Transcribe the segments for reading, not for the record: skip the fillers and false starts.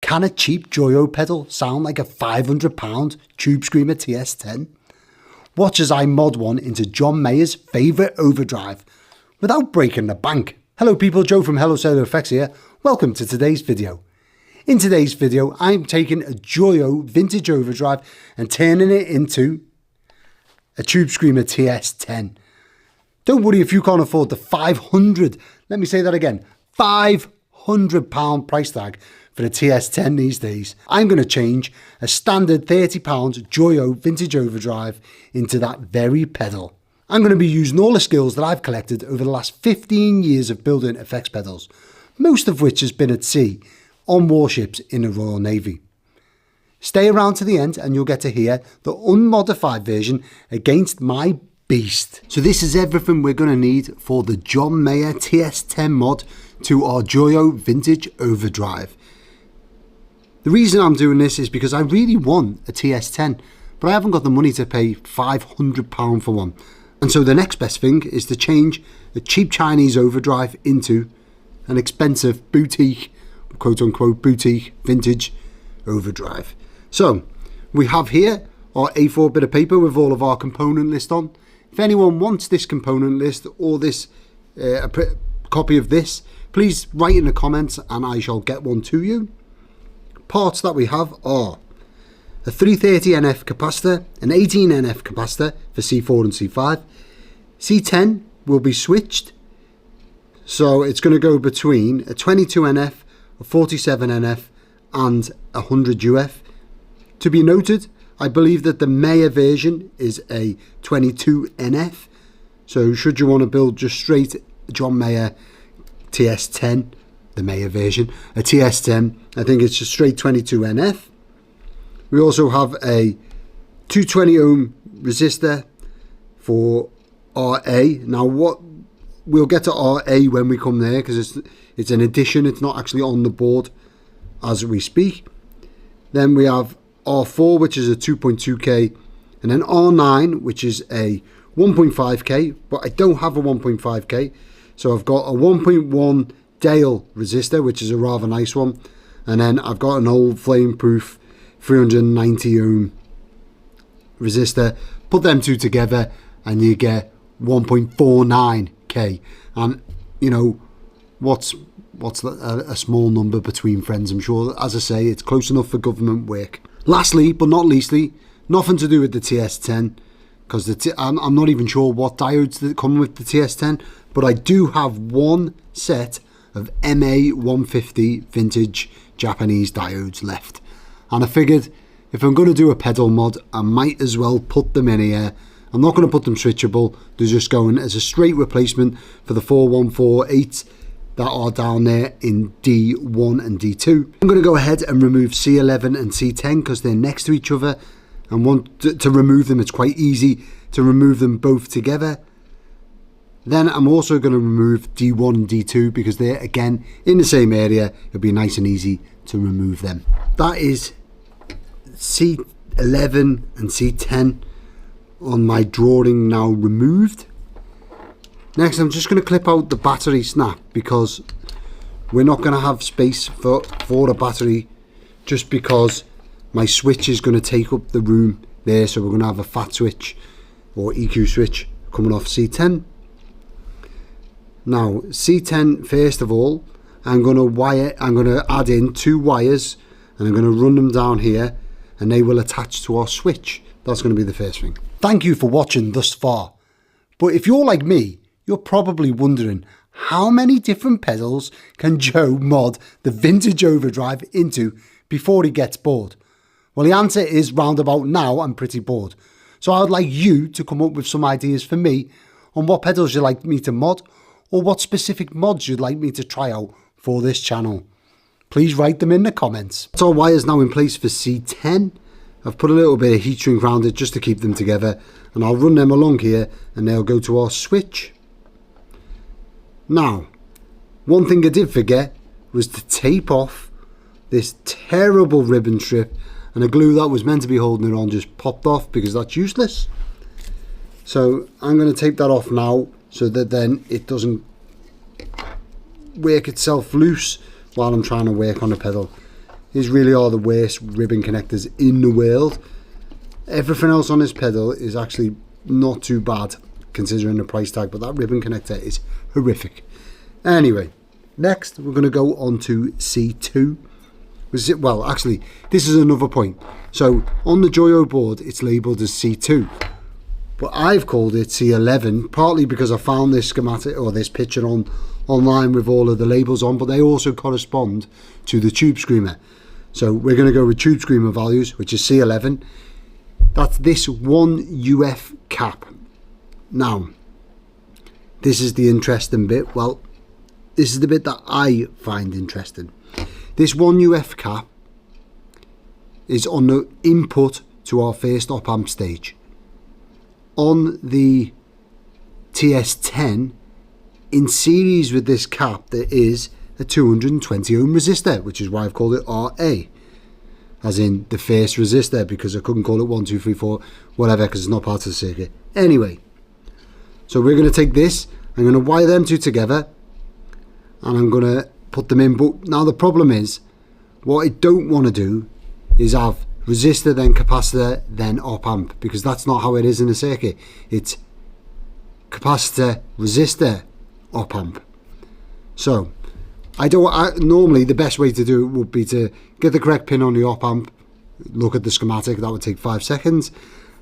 Can a cheap Joyo pedal sound like a £500 Tubescreamer TS10? Watch as I mod one into John Mayer's favourite overdrive without breaking the bank. Hello people, Joe from Hello Cellular Effects here. Welcome to today's video. In today's video, I'm taking a Joyo vintage overdrive and turning it into a Tubescreamer TS10. Don't worry if you can't afford the let me say that again, £500 price tag for the TS10 these days. I'm going to change a standard £30 Joyo vintage overdrive into that very pedal. I'm going to be using all the skills that I've collected over the last 15 years of building effects pedals, most of which has been at sea on warships in the Royal Navy. Stay around to the end and you'll get to hear the unmodified version against my beast. So this is everything we're going to need for the John Mayer TS10 mod to our Joyo vintage overdrive. The reason I'm doing this is because I really want a TS10, but I haven't got the money to pay £500 for one. And so the next best thing is to change a cheap Chinese overdrive into an expensive boutique, quote unquote boutique vintage overdrive. So we have here our A4 bit of paper with all of our component list on. If anyone wants this component list or this a copy of this, please write in the comments and I shall get one to you. Parts that we have are a 330 NF capacitor, an 18 NF capacitor for C4 and C5. C10 will be switched, so it's going to go between a 22 NF, a 47 NF and a 100 UF. To be noted, I believe that the Mayer version is a 22 NF, so should you want to build just straight John Mayer TS10, the Mayer version, a TS10, I think it's just straight 22 NF. We also have a 220 ohm resistor for RA. Now what we'll get to RA when we come there because it's an addition, it's not actually on the board as we speak. Then we have R4, which is a 2.2k, and then R9, which is a 1.5k, but I don't have a 1.5k, so I've got a 1.1 Dale resistor, which is a rather nice one, and then I've got an old flame-proof 390 ohm resistor. Put them two together and you get 1.49k, and you know what's a small number between friends. I'm sure, as I say, it's close enough for government work. Lastly but not leastly, nothing to do with the TS10 because I'm not even sure what diodes that come with the TS10, but I do have one set of MA150 vintage Japanese diodes left, and I figured if I'm going to do a pedal mod I might as well put them in here. I'm not going to put them switchable, they're just going as a straight replacement for the 4148 that are down there in D1 and D2. I'm going to go ahead and remove C11 and C10 because they're next to each other and want to remove them. It's quite easy to remove them both together. Then I'm also going to remove D1 and D2 because they're again in the same area. It'll be nice and easy to remove them. That is C11 and C10 on my drawing now removed. Next, I'm just going to clip out the battery snap because we're not going to have space for a battery just because my switch is going to take up the room there. So we're going to have a fat switch or EQ switch coming off C10. Now C10, first of all, I'm going to add in two wires and I'm going to run them down here and they will attach to our switch. That's going to be the first thing. Thank you for watching thus far. But if you're like me, you're probably wondering how many different pedals can Joe mod the vintage overdrive into before he gets bored? Well, the answer is roundabout now I'm pretty bored. So I would like you to come up with some ideas for me on what pedals you'd like me to mod or what specific mods you'd like me to try out for this channel. Please write them in the comments. So our wires now in place for C10. I've put a little bit of heat shrink around it just to keep them together and I'll run them along here and they'll go to our switch. Now, one thing I did forget was to tape off this terrible ribbon strip, and the glue that was meant to be holding it on just popped off because that's useless. So I'm going to tape that off now so that then it doesn't work itself loose while I'm trying to work on the pedal. These really are the worst ribbon connectors in the world. Everything else on this pedal is actually not too bad considering the price tag, but that ribbon connector is horrific. Anyway, next we're going to go on to C2. Well, actually, this is another point. So on the Joyo board, it's labelled as C2, but I've called it C11, partly because I found this schematic or this picture online with all of the labels on, but they also correspond to the Tubescreamer. So we're going to go with Tubescreamer values, which is C11. That's this one UF cap. Now, this is the interesting bit. Well, this is the bit that I find interesting. This one UF cap is on the input to our first op amp stage. On the TS10, in series with this cap, there is a 220 ohm resistor, which is why I've called it RA, as in the first resistor, because I couldn't call it 1, 2, 3, 4, whatever, because it's not part of the circuit. Anyway, so we're going to take this, I'm going to wire them two together, and I'm going to put them in. But now the problem is, what I don't want to do is have resistor, then capacitor, then op amp, because that's not how it is in the circuit. It's capacitor, resistor, op amp. So normally the best way to do it would be to get the correct pin on the op amp, look at the schematic, that would take 5 seconds,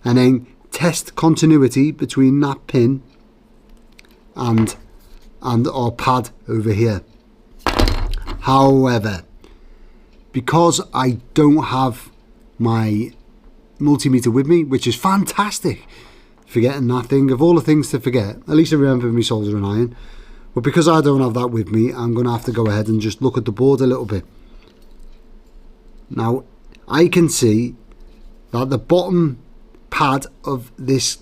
and then test continuity between that pin and our pad over here. However, because I don't have my multimeter with me, which is fantastic, forgetting that thing, of all the things to forget, at least I remember me soldering iron, but because I don't have that with me, I'm going to have to go ahead and just look at the board a little bit. Now, I can see that the bottom pad of this,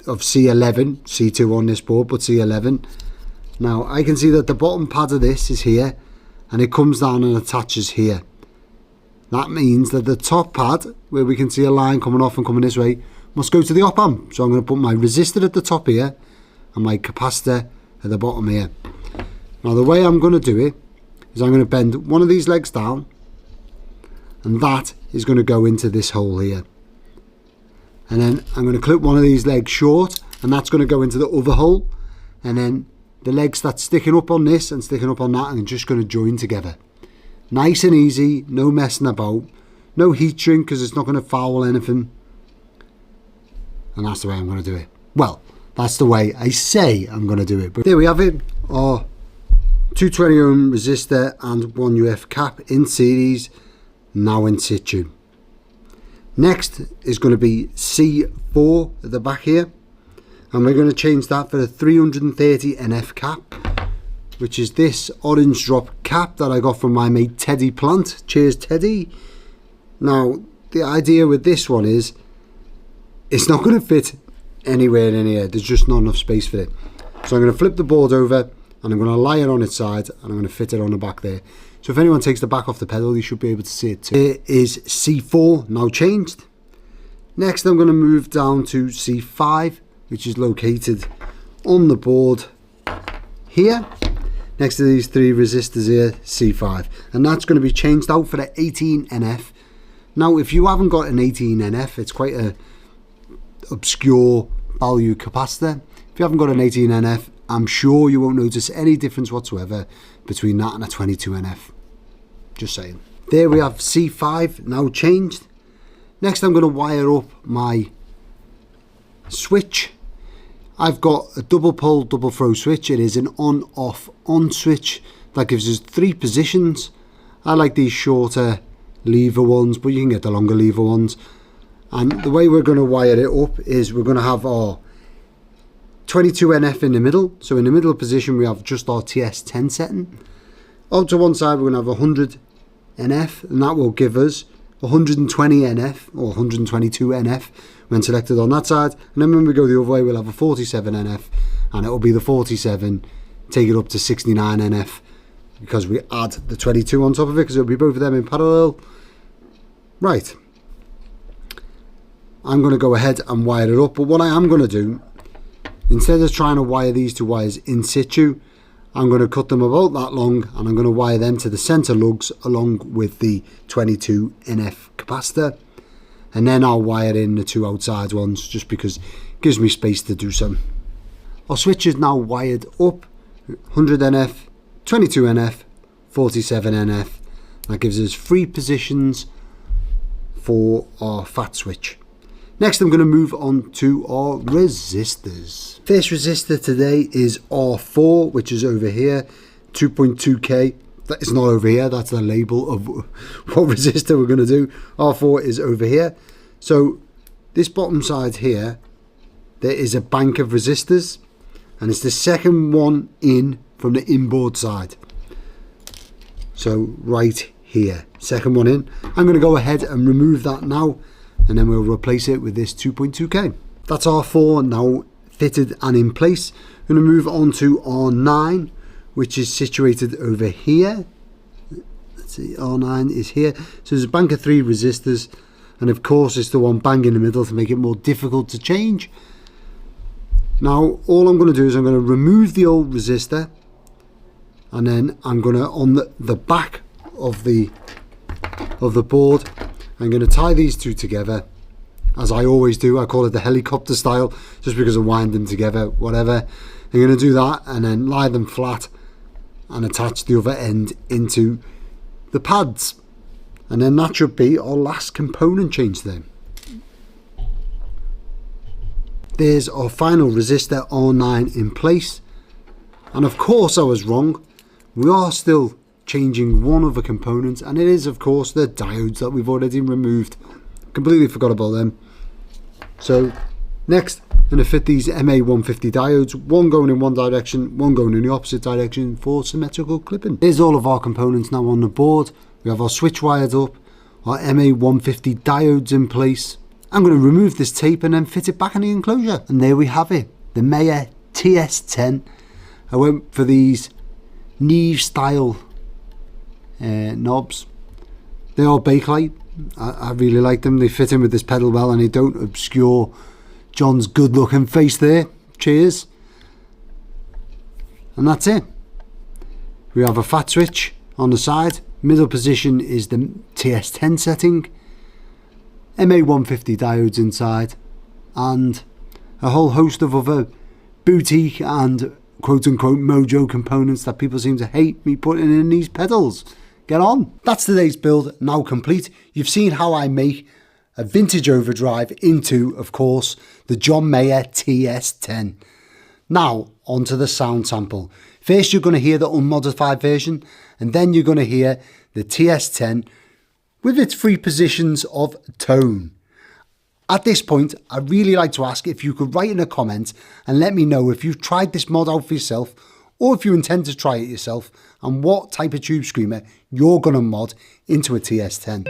of C11, C2 on this board, but C11, now I can see that the bottom pad of this is here, and it comes down and attaches here. That means that the top pad, where we can see a line coming off and coming this way, must go to the op amp. So I'm going to put my resistor at the top here and my capacitor at the bottom here. Now the way I'm going to do it is I'm going to bend one of these legs down, and that is going to go into this hole here. And then I'm going to clip one of these legs short, and that's going to go into the other hole. And then the legs that's sticking up on this and sticking up on that, and just going to join together. Nice and easy, no messing about, no heat shrink because it's not going to foul anything. And that's the way I'm going to do it. Well, that's the way I say I'm going to do it. But there we have it, our 220 ohm resistor and 1 UF cap in series, now in situ. Next is going to be C4 at the back here, and we're going to change that for a 330 NF cap, which is this orange drop cap that I got from my mate Teddy Plant. Cheers, Teddy. Now, the idea with this one is it's not going to fit anywhere in here. There's just not enough space for it. So I'm going to flip the board over, and I'm going to lie it on its side, and I'm going to fit it on the back there. So if anyone takes the back off the pedal, you should be able to see it too. Here is C4 now changed. Next, I'm going to move down to C5, which is located on the board here, next to these 3 resistors here, C5, and that's going to be changed out for the 18 NF. Now, if you haven't got an 18 NF, it's quite a obscure value capacitor. If you haven't got an 18 NF, I'm sure you won't notice any difference whatsoever between that and a 22 NF. Just saying. There we have C5 now changed. Next, I'm going to wire up my switch. I've got a double pole, double throw switch. It is an on, off, on switch that gives us 3 positions. I like these shorter lever ones, but you can get the longer lever ones. And the way we're going to wire it up is we're going to have our 22 NF in the middle. So in the middle position, we have just our TS10 setting. Out to one side, we're going to have 100 NF, and that will give us 120 NF or 122 NF when selected on that side. And then when we go the other way, we'll have a 47 NF, and it will be the 47, take it up to 69 NF, because we add the 22 on top of it, because it'll be both of them in parallel. Right. I'm going to go ahead and wire it up, but what I am going to do, instead of trying to wire these 2 wires in situ, I'm going to cut them about that long, and I'm going to wire them to the centre lugs along with the 22 NF capacitor, and then I'll wire in the 2 outside ones just because it gives me space to do some. Our switch is now wired up, 100 NF, 22 NF, 47 NF. That gives us 3 positions for our fat switch. Next I'm going to move on to our resistors. First resistor today is R4, which is over here, 2.2k. That is not over here, that's the label of what resistor we're going to do. R4 is over here. So this bottom side here, there is a bank of resistors, and it's the second one in from the inboard side. So right here, second one in. I'm going to go ahead and remove that now, and then we'll replace it with this 2.2k. That's R4 now fitted and in place. I'm going to move on to R9, which is situated over here. Let's see, R9 is here. So there's a bank of 3 resistors, and of course it's the one bang in the middle to make it more difficult to change. Now all I'm going to do is I'm going to remove the old resistor, and then I'm going to, on the back of the board, I'm going to tie these 2 together, as I always do. I call it the helicopter style, just because I wind them together, whatever. I'm going to do that and then lie them flat and attach the other end into the pads, and then that should be our last component change then. There's our final resistor R9 in place, and of course I was wrong. We are still changing one other component, and it is of course the diodes that we've already removed. Completely forgot about them. So next I'm going to fit these MA150 diodes, one going in one direction, one going in the opposite direction for symmetrical clipping. Here's all of our components now on the board. We have our switch wired up, our MA150 diodes in place. I'm going to remove this tape and then fit it back in the enclosure, and there we have it, the Joyo TS10. I went for these Neve style knobs. They are bakelite. I really like them. They fit in with this pedal well, and they don't obscure John's good looking face there. Cheers. And that's it. We have a fat switch on the side. Middle position is the TS10 setting, MA150 diodes inside, and a whole host of other boutique and quote-unquote mojo components that people seem to hate me putting in these pedals. Get on. That's today's build now complete. You've seen how I make a vintage overdrive into, of course, the John Mayer TS10. Now onto the sound sample. First you're going to hear the unmodified version, and then you're going to hear the TS10 with its 3 positions of tone. At this point, I'd really like to ask if you could write in a comment and let me know if you've tried this mod out for yourself, or if you intend to try it yourself, and what type of tube screamer you're going to mod into a TS10.